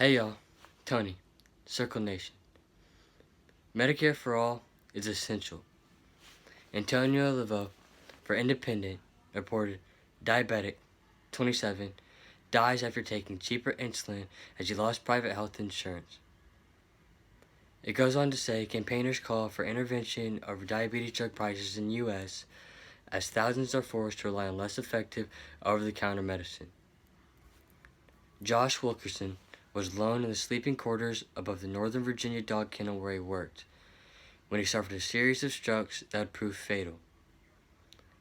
Hey y'all, Tony, Circle Nation. Medicare for All is essential. Antonio Laveau, for Independent, reported diabetic, 27, dies after taking cheaper insulin as he lost private health insurance. It goes on to say campaigners call for intervention over diabetes drug prices in the U.S. as thousands are forced to rely on less effective over-the-counter medicine. Josh Wilkerson was alone in the sleeping quarters above the Northern Virginia dog kennel where he worked when he suffered a series of strokes that would prove fatal.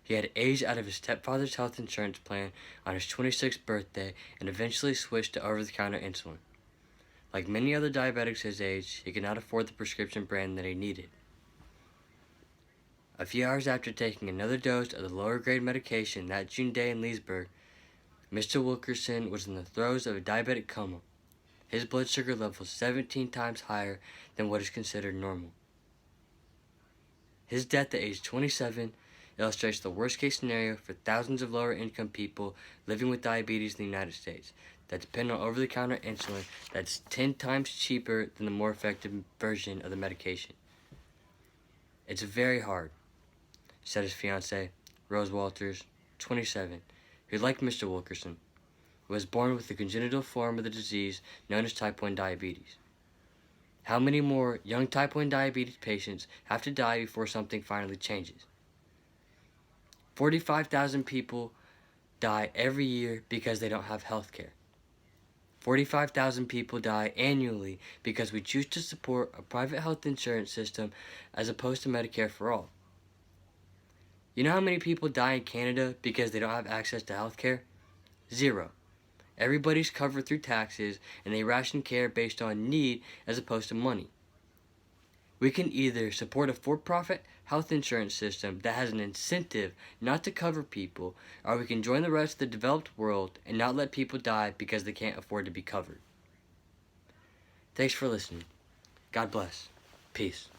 He had aged out of his stepfather's health insurance plan on his 26th birthday and eventually switched to over-the-counter insulin. Like many other diabetics his age, he could not afford the prescription brand that he needed. A few hours after taking another dose of the lower-grade medication that June day in Leesburg, Mr. Wilkerson was in the throes of a diabetic coma, his blood sugar level 17 times higher than what is considered normal. His death at age 27 illustrates the worst-case scenario for thousands of lower-income people living with diabetes in the United States that depend on over-the-counter insulin that's 10 times cheaper than the more effective version of the medication. It's very hard, said his fiancée, Rose Walters, 27, who, like Mr. Wilkerson, was born with a congenital form of the disease known as type 1 diabetes. How many more young type 1 diabetes patients have to die before something finally changes? 45,000 people die every year because they don't have health care. 45,000 people die annually because we choose to support a private health insurance system as opposed to Medicare for All. You know how many people die in Canada because they don't have access to health care? 0. Everybody's covered through taxes, and they ration care based on need as opposed to money. We can either support a for-profit health insurance system that has an incentive not to cover people, or we can join the rest of the developed world and not let people die because they can't afford to be covered. Thanks for listening. God bless. Peace.